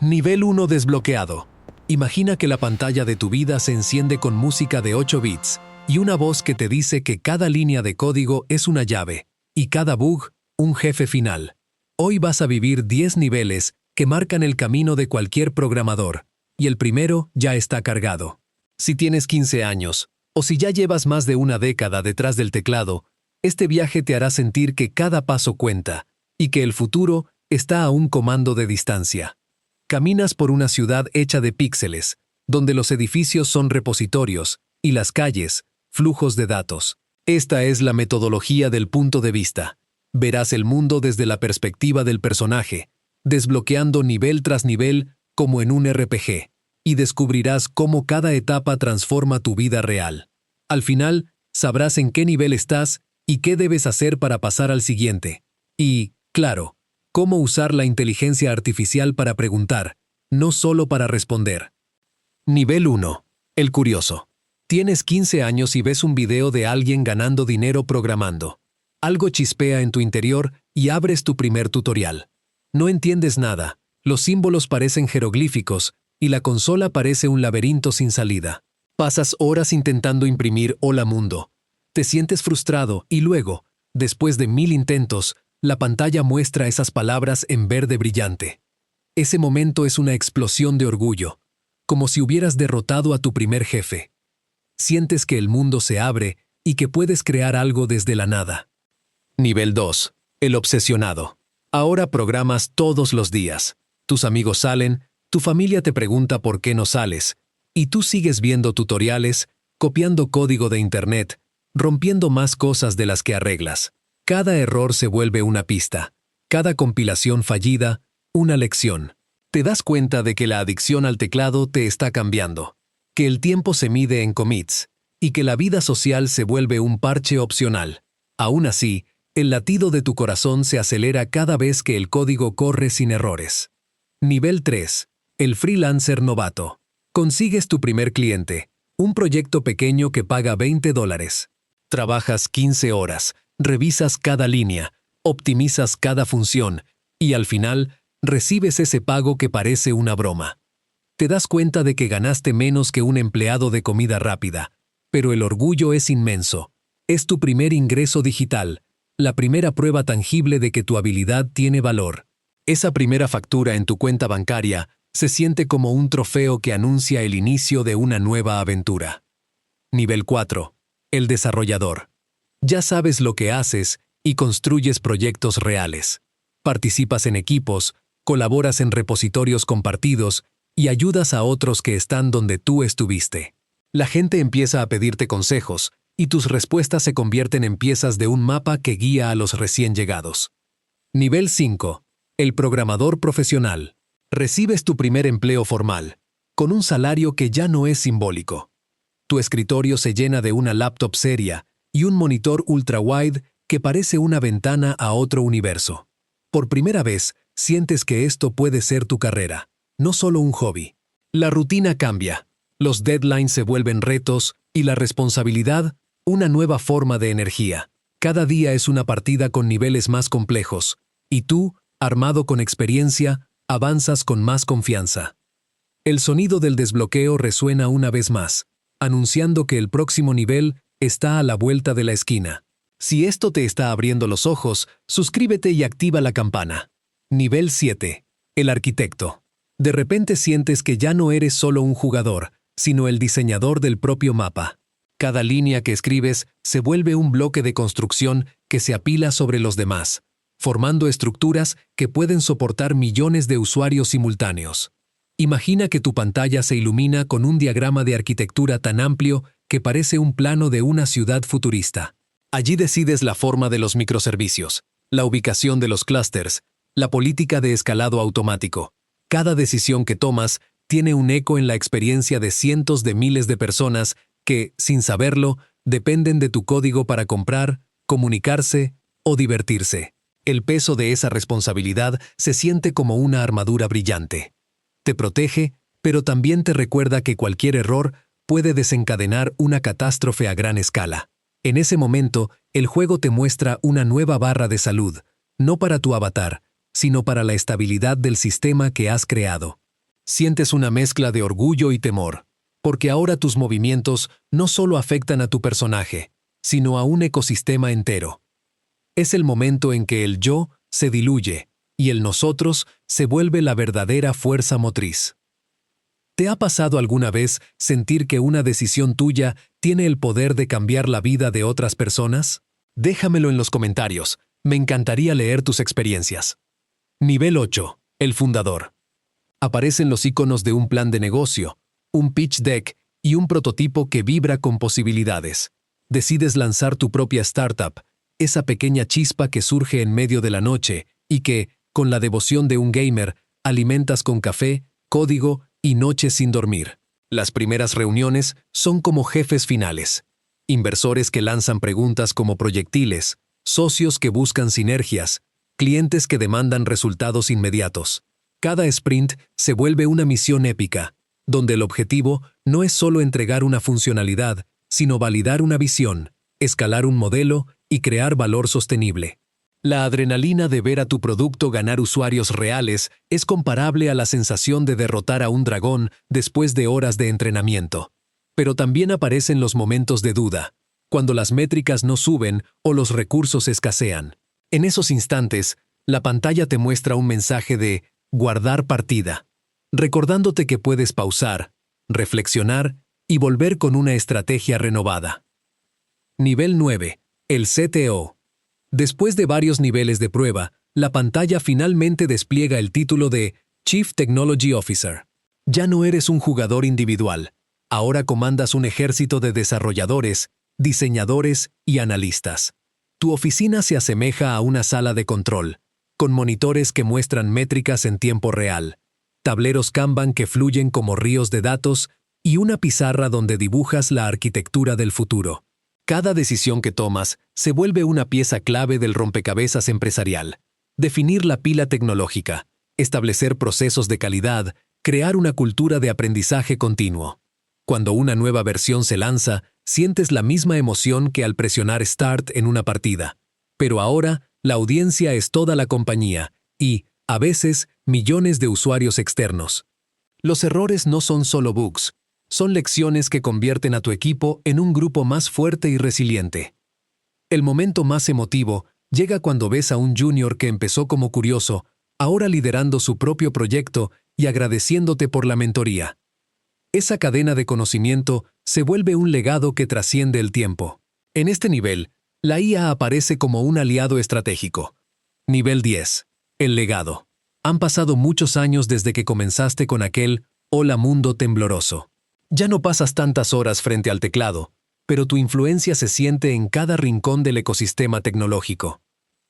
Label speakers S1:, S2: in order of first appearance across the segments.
S1: Nivel 1 desbloqueado. Imagina que la pantalla de tu vida se enciende con música de 8 bits y una voz que te dice que cada línea de código es una llave y cada bug, un jefe final. Hoy vas a vivir 10 niveles que marcan el camino de cualquier programador, y el primero ya está cargado. Si tienes 15 años, o si ya llevas más de una década detrás del teclado, este viaje te hará sentir que cada paso cuenta, y que el futuro está a un comando de distancia. Caminas por una ciudad hecha de píxeles, donde los edificios son repositorios, y las calles, flujos de datos. Esta es la metodología del punto de vista. Verás el mundo desde la perspectiva del personaje, desbloqueando nivel tras nivel como en un RPG, y descubrirás cómo cada etapa transforma tu vida real. Al final, sabrás en qué nivel estás y qué debes hacer para pasar al siguiente. Y, claro, cómo usar la inteligencia artificial para preguntar, no solo para responder. Nivel 1. El curioso. Tienes 15 años y ves un video de alguien ganando dinero programando. Algo chispea en tu interior y abres tu primer tutorial. No entiendes nada, los símbolos parecen jeroglíficos y la consola parece un laberinto sin salida. Pasas horas intentando imprimir Hola Mundo. Te sientes frustrado y luego, después de 1000 intentos, la pantalla muestra esas palabras en verde brillante. Ese momento es una explosión de orgullo, como si hubieras derrotado a tu primer jefe. Sientes que el mundo se abre y que puedes crear algo desde la nada. Nivel 2. El obsesionado. Ahora programas todos los días. Tus amigos salen, tu familia te pregunta por qué no sales, y tú sigues viendo tutoriales, copiando código de internet, rompiendo más cosas de las que arreglas. Cada error se vuelve una pista, cada compilación fallida, una lección. Te das cuenta de que la adicción al teclado te está cambiando, que el tiempo se mide en commits, y que la vida social se vuelve un parche opcional. Aún así, el latido de tu corazón se acelera cada vez que el código corre sin errores. Nivel 3. El freelancer novato. Consigues tu primer cliente, un proyecto pequeño que paga $20. Trabajas 15 horas, revisas cada línea, optimizas cada función, y al final, recibes ese pago que parece una broma. Te das cuenta de que ganaste menos que un empleado de comida rápida, pero el orgullo es inmenso. Es tu primer ingreso digital, la primera prueba tangible de que tu habilidad tiene valor. Esa primera factura en tu cuenta bancaria se siente como un trofeo que anuncia el inicio de una nueva aventura. Nivel 4. El desarrollador. Ya sabes lo que haces y construyes proyectos reales. Participas en equipos, colaboras en repositorios compartidos y ayudas a otros que están donde tú estuviste. La gente empieza a pedirte consejos y tus respuestas se convierten en piezas de un mapa que guía a los recién llegados. Nivel 5. El programador profesional. Recibes tu primer empleo formal, con un salario que ya no es simbólico. Tu escritorio se llena de una laptop seria y un monitor ultra-wide que parece una ventana a otro universo. Por primera vez, sientes que esto puede ser tu carrera, no solo un hobby. La rutina cambia, los deadlines se vuelven retos y la responsabilidad, una nueva forma de energía. Cada día es una partida con niveles más complejos, y tú, armado con experiencia, avanzas con más confianza. El sonido del desbloqueo resuena una vez más, anunciando que el próximo nivel está a la vuelta de la esquina. Si esto te está abriendo los ojos, suscríbete y activa la campana. Nivel 7. El arquitecto. De repente sientes que ya no eres solo un jugador, sino el diseñador del propio mapa. Cada línea que escribes se vuelve un bloque de construcción que se apila sobre los demás, formando estructuras que pueden soportar millones de usuarios simultáneos. Imagina que tu pantalla se ilumina con un diagrama de arquitectura tan amplio que parece un plano de una ciudad futurista. Allí decides la forma de los microservicios, la ubicación de los clústeres, la política de escalado automático. Cada decisión que tomas tiene un eco en la experiencia de cientos de miles de personas que, sin saberlo, dependen de tu código para comprar, comunicarse o divertirse. El peso de esa responsabilidad se siente como una armadura brillante. Te protege, pero también te recuerda que cualquier error puede desencadenar una catástrofe a gran escala. En ese momento, el juego te muestra una nueva barra de salud, no para tu avatar, sino para la estabilidad del sistema que has creado. Sientes una mezcla de orgullo y temor, porque ahora tus movimientos no solo afectan a tu personaje, sino a un ecosistema entero. Es el momento en que el yo se diluye y el nosotros se vuelve la verdadera fuerza motriz. ¿Te ha pasado alguna vez sentir que una decisión tuya tiene el poder de cambiar la vida de otras personas? Déjamelo en los comentarios. Me encantaría leer tus experiencias. Nivel 8. El fundador. Aparecen los iconos de un plan de negocio, un pitch deck y un prototipo que vibra con posibilidades. Decides lanzar tu propia startup, esa pequeña chispa que surge en medio de la noche y que, con la devoción de un gamer, alimentas con café, código y noches sin dormir. Las primeras reuniones son como jefes finales. Inversores que lanzan preguntas como proyectiles, socios que buscan sinergias, clientes que demandan resultados inmediatos. Cada sprint se vuelve una misión épica, donde el objetivo no es solo entregar una funcionalidad, sino validar una visión, escalar un modelo y crear valor sostenible. La adrenalina de ver a tu producto ganar usuarios reales es comparable a la sensación de derrotar a un dragón después de horas de entrenamiento. Pero también aparecen los momentos de duda, cuando las métricas no suben o los recursos escasean. En esos instantes, la pantalla te muestra un mensaje de guardar partida, recordándote que puedes pausar, reflexionar y volver con una estrategia renovada. Nivel 9. El CTO. Después de varios niveles de prueba, la pantalla finalmente despliega el título de Chief Technology Officer. Ya no eres un jugador individual, ahora comandas un ejército de desarrolladores, diseñadores y analistas. Tu oficina se asemeja a una sala de control, con monitores que muestran métricas en tiempo real, tableros Kanban que fluyen como ríos de datos y una pizarra donde dibujas la arquitectura del futuro. Cada decisión que tomas se vuelve una pieza clave del rompecabezas empresarial. Definir la pila tecnológica, establecer procesos de calidad, crear una cultura de aprendizaje continuo. Cuando una nueva versión se lanza, sientes la misma emoción que al presionar Start en una partida. Pero ahora, la audiencia es toda la compañía y, a veces, millones de usuarios externos. Los errores no son solo bugs. Son lecciones que convierten a tu equipo en un grupo más fuerte y resiliente. El momento más emotivo llega cuando ves a un junior que empezó como curioso, ahora liderando su propio proyecto y agradeciéndote por la mentoría. Esa cadena de conocimiento se vuelve un legado que trasciende el tiempo. En este nivel, la IA aparece como un aliado estratégico. Nivel 10. El legado. Han pasado muchos años desde que comenzaste con aquel Hola Mundo tembloroso. Ya no pasas tantas horas frente al teclado, pero tu influencia se siente en cada rincón del ecosistema tecnológico.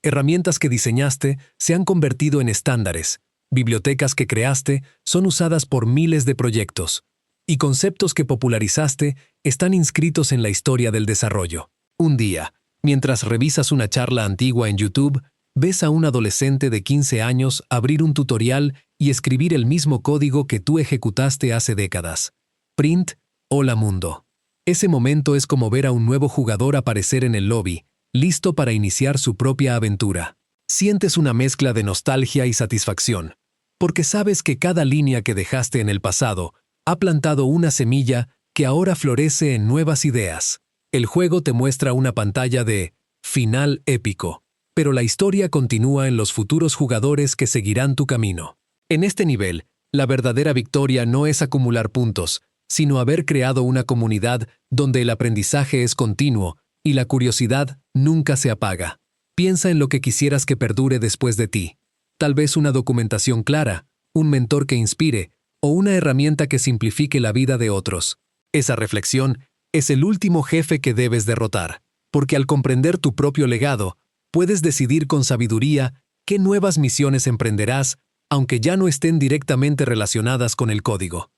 S1: Herramientas que diseñaste se han convertido en estándares, bibliotecas que creaste son usadas por miles de proyectos, y conceptos que popularizaste están inscritos en la historia del desarrollo. Un día, mientras revisas una charla antigua en YouTube, ves a un adolescente de 15 años abrir un tutorial y escribir el mismo código que tú ejecutaste hace décadas. Print, hola mundo. Ese momento es como ver a un nuevo jugador aparecer en el lobby, listo para iniciar su propia aventura. Sientes una mezcla de nostalgia y satisfacción, porque sabes que cada línea que dejaste en el pasado ha plantado una semilla que ahora florece en nuevas ideas. El juego te muestra una pantalla de final épico, pero la historia continúa en los futuros jugadores que seguirán tu camino. En este nivel, la verdadera victoria no es acumular puntos, sino haber creado una comunidad donde el aprendizaje es continuo y la curiosidad nunca se apaga. Piensa en lo que quisieras que perdure después de ti. Tal vez una documentación clara, un mentor que inspire o una herramienta que simplifique la vida de otros. Esa reflexión es el último jefe que debes derrotar, porque al comprender tu propio legado, puedes decidir con sabiduría qué nuevas misiones emprenderás, aunque ya no estén directamente relacionadas con el código.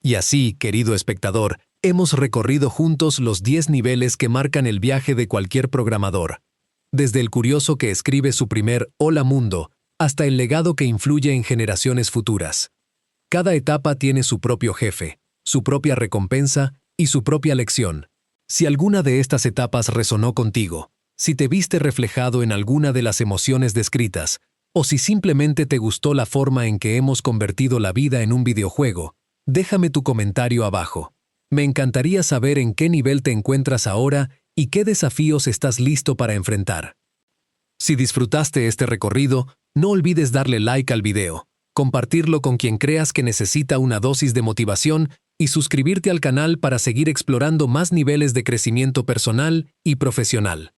S1: Y así, querido espectador, hemos recorrido juntos los 10 niveles que marcan el viaje de cualquier programador. Desde el curioso que escribe su primer Hola Mundo, hasta el legado que influye en generaciones futuras. Cada etapa tiene su propio jefe, su propia recompensa y su propia lección. Si alguna de estas etapas resonó contigo, si te viste reflejado en alguna de las emociones descritas, o si simplemente te gustó la forma en que hemos convertido la vida en un videojuego, déjame tu comentario abajo. Me encantaría saber en qué nivel te encuentras ahora y qué desafíos estás listo para enfrentar. Si disfrutaste este recorrido, no olvides darle like al video, compartirlo con quien creas que necesita una dosis de motivación y suscribirte al canal para seguir explorando más niveles de crecimiento personal y profesional.